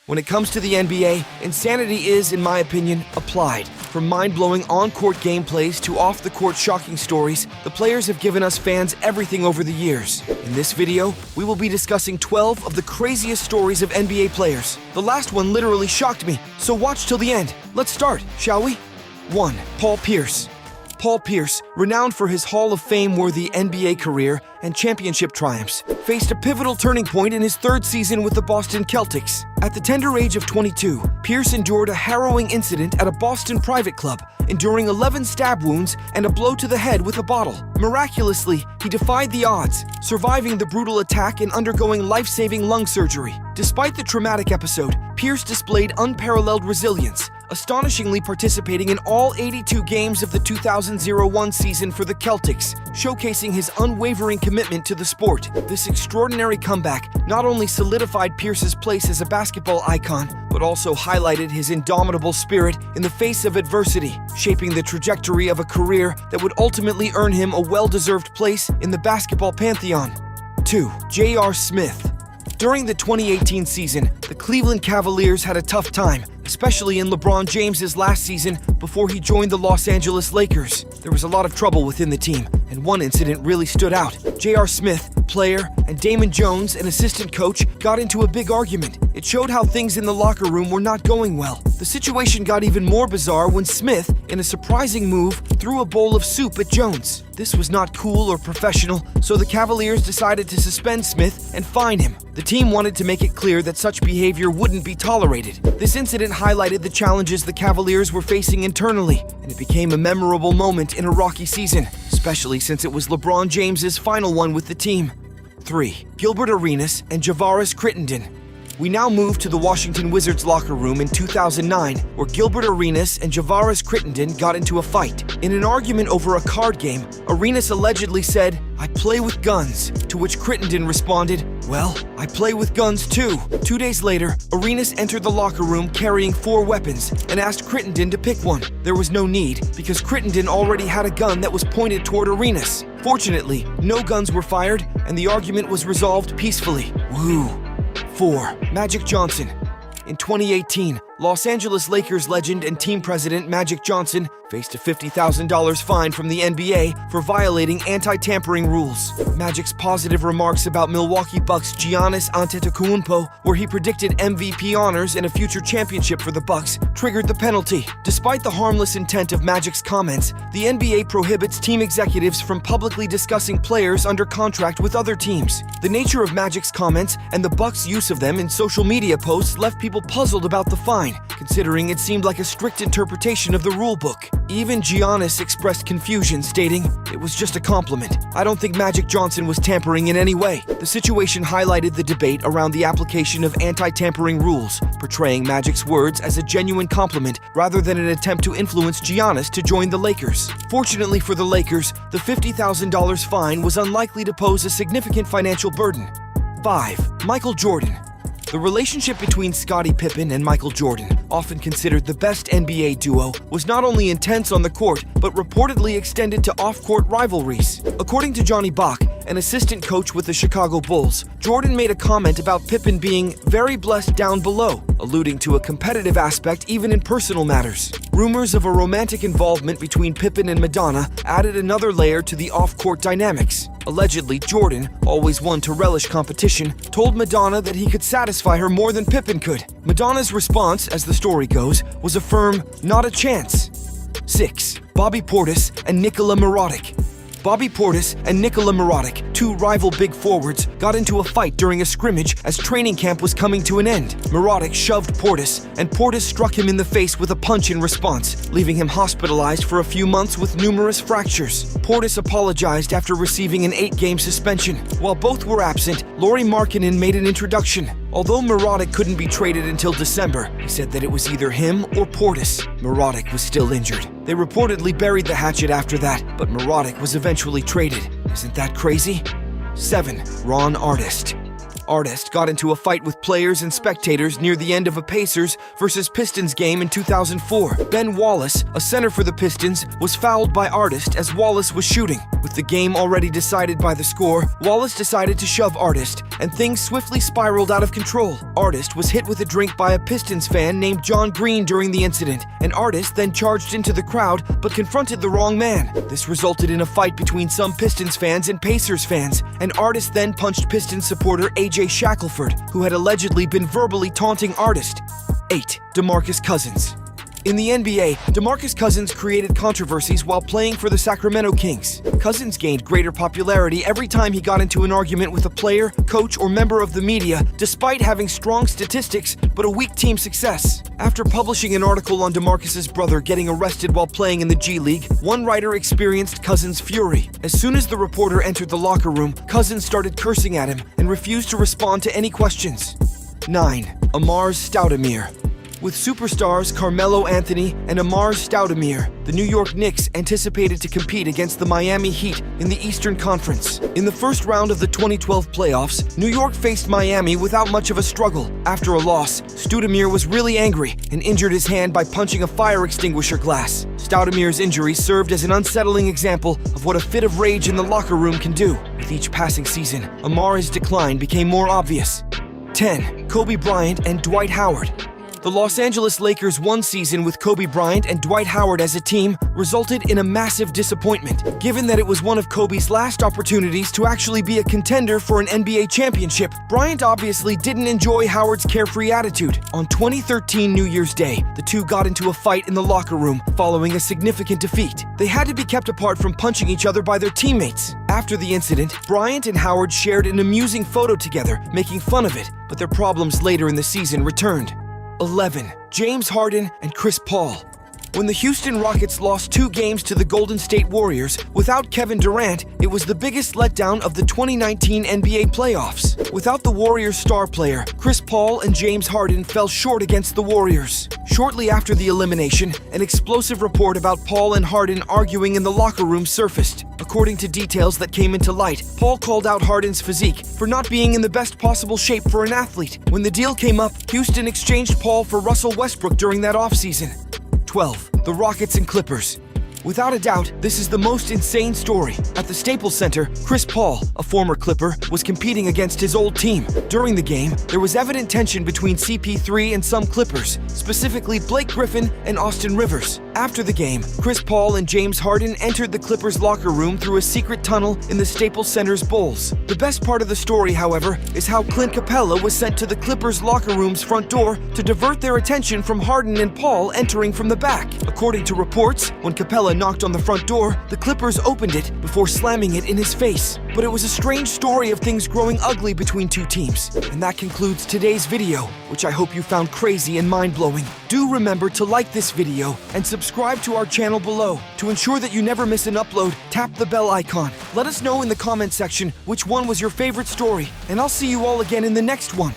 When it comes to the NBA, insanity is, in my opinion, applied. From mind-blowing on-court gameplays to off-the-court shocking stories, the players have given us fans everything over the years. In this video, we will be discussing 12 of the craziest stories of NBA players. The last one literally shocked me, so watch till the end. Let's start, shall we? 1. Paul Pierce. Paul Pierce, renowned for his Hall of Fame-worthy NBA career and championship triumphs, faced a pivotal turning point in his third season with the Boston Celtics. At the tender age of 22, Pierce endured a harrowing incident at a Boston private club, enduring 11 stab wounds and a blow to the head with a bottle. Miraculously, he defied the odds, surviving the brutal attack and undergoing life-saving lung surgery. Despite the traumatic episode, Pierce displayed unparalleled resilience, astonishingly participating in all 82 games of the 2001 season for the Celtics, showcasing his unwavering commitment to the sport. This extraordinary comeback not only solidified Pierce's place as a basketball icon, but also highlighted his indomitable spirit in the face of adversity, shaping the trajectory of a career that would ultimately earn him a well-deserved place in the basketball pantheon. 2. J.R. Smith. During the 2018 season, the Cleveland Cavaliers had a tough time, especially in LeBron James's last season before he joined the Los Angeles Lakers. There was a lot of trouble within the team, and one incident really stood out. J.R. Smith, player, and Damon Jones, an assistant coach, got into a big argument. It showed how things in the locker room were not going well. The situation got even more bizarre when Smith, in a surprising move, threw a bowl of soup at Jones. This was not cool or professional, so the Cavaliers decided to suspend Smith and fine him. The team wanted to make it clear that such behavior wouldn't be tolerated. This incident highlighted the challenges the Cavaliers were facing internally, and it became a memorable moment in a rocky season, especially since it was LeBron James's final one with the team. 3. Gilbert Arenas and Javaris Crittenden. We now move to the Washington Wizards locker room in 2009, where Gilbert Arenas and Javaris Crittenden got into a fight. In an argument over a card game, Arenas allegedly said, "I play with guns," to which Crittenden responded, "Well, I play with guns too." 2 days later, Arenas entered the locker room carrying 4 weapons and asked Crittenden to pick one. There was no need, because Crittenden already had a gun that was pointed toward Arenas. Fortunately, no guns were fired, and the argument was resolved peacefully. Woo! 4. Magic Johnson. In 2018, Los Angeles Lakers legend and team president Magic Johnson faced a $50,000 fine from the NBA for violating anti-tampering rules. Magic's positive remarks about Milwaukee Bucks' Giannis Antetokounmpo, where he predicted MVP honors and a future championship for the Bucks, triggered the penalty. Despite the harmless intent of Magic's comments, the NBA prohibits team executives from publicly discussing players under contract with other teams. The nature of Magic's comments and the Bucks' use of them in social media posts left people puzzled about the fine, considering it seemed like a strict interpretation of the rulebook. Even Giannis expressed confusion, stating, "It was just a compliment. I don't think Magic Johnson was tampering in any way." The situation highlighted the debate around the application of anti-tampering rules, portraying Magic's words as a genuine compliment rather than an attempt to influence Giannis to join the Lakers. Fortunately for the Lakers, the $50,000 fine was unlikely to pose a significant financial burden. 5. Michael Jordan. The relationship between Scottie Pippen and Michael Jordan, often considered the best NBA duo, was not only intense on the court, but reportedly extended to off-court rivalries. According to Johnny Bach, an assistant coach with the Chicago Bulls, Jordan made a comment about Pippen being very blessed down below, alluding to a competitive aspect even in personal matters. Rumors of a romantic involvement between Pippen and Madonna added another layer to the off-court dynamics. Allegedly, Jordan, always one to relish competition, told Madonna that he could satisfy her more than Pippen could. Madonna's response, as the story goes, was a firm, "Not a chance." 6. Bobby Portis and Nicola Moraic. Bobby Portis and Nicola Moraic, 2 rival big forwards, got into a fight during a scrimmage as training camp was coming to an end. Moraic shoved Portis, and Portis struck him in the face with a punch in response, leaving him hospitalized for a few months with numerous fractures. Portis apologized after receiving an 8-game suspension. While both were absent, Lauri Markkanen made an introduction. Although Moraic couldn't be traded until December, he said that it was either him or Portis. Moraic was still injured. They reportedly buried the hatchet after that, but Moraic was eventually traded. Isn't that crazy? 7. Ron Artest. Artest got into a fight with players and spectators near the end of a Pacers versus Pistons game in 2004. Ben Wallace, a center for the Pistons, was fouled by Artest as Wallace was shooting. With the game already decided by the score, Wallace decided to shove Artest, and things swiftly spiraled out of control. Artest was hit with a drink by a Pistons fan named John Green during the incident, and Artest then charged into the crowd but confronted the wrong man. This resulted in a fight between some Pistons fans and Pacers fans, and Artest then punched Pistons supporter A.J. Shackelford, who had allegedly been verbally taunting Artest. 8. DeMarcus Cousins. In the NBA, DeMarcus Cousins created controversies while playing for the Sacramento Kings. Cousins gained greater popularity every time he got into an argument with a player, coach, or member of the media, despite having strong statistics but a weak team success. After publishing an article on DeMarcus's brother getting arrested while playing in the G League, one writer experienced Cousins' fury. As soon as the reporter entered the locker room, Cousins started cursing at him and refused to respond to any questions. 9. Amar'e Stoudemire. With superstars Carmelo Anthony and Amar'e Stoudemire, the New York Knicks anticipated to compete against the Miami Heat in the Eastern Conference. In the first round of the 2012 playoffs, New York faced Miami without much of a struggle. After a loss, Stoudemire was really angry and injured his hand by punching a fire extinguisher glass. Stoudemire's injury served as an unsettling example of what a fit of rage in the locker room can do. With each passing season, Amar'e's decline became more obvious. 10. Kobe Bryant and Dwight Howard. The Los Angeles Lakers' one season with Kobe Bryant and Dwight Howard as a team resulted in a massive disappointment, given that it was one of Kobe's last opportunities to actually be a contender for an NBA championship. Bryant obviously didn't enjoy Howard's carefree attitude. On 2013 New Year's Day, the two got into a fight in the locker room following a significant defeat. They had to be kept apart from punching each other by their teammates. After the incident, Bryant and Howard shared an amusing photo together, making fun of it, but their problems later in the season returned. 11. James Harden and Chris Paul. When the Houston Rockets lost 2 games to the Golden State Warriors without Kevin Durant, it was the biggest letdown of the 2019 NBA playoffs. Without the Warriors' star player, Chris Paul and James Harden fell short against the Warriors. Shortly after the elimination, an explosive report about Paul and Harden arguing in the locker room surfaced. According to details that came into light, Paul called out Harden's physique for not being in the best possible shape for an athlete. When the deal came up, Houston exchanged Paul for Russell Westbrook during that offseason. 12. The Rockets and Clippers. Without a doubt, this is the most insane story. At the Staples Center, Chris Paul, a former Clipper, was competing against his old team. During the game, there was evident tension between CP3 and some Clippers, specifically Blake Griffin and Austin Rivers. After the game, Chris Paul and James Harden entered the Clippers' locker room through a secret tunnel in the Staples Center's bowls. The best part of the story, however, is how Clint Capella was sent to the Clippers' locker room's front door to divert their attention from Harden and Paul entering from the back. According to reports, when Capella knocked on the front door, the Clippers opened it before slamming it in his face. But it was a strange story of things growing ugly between two teams. And that concludes today's video, which I hope you found crazy and mind-blowing. Do remember to like this video and subscribe to our channel below. To ensure that you never miss an upload, tap the bell icon. Let us know in the comment section which one was your favorite story, and I'll see you all again in the next one.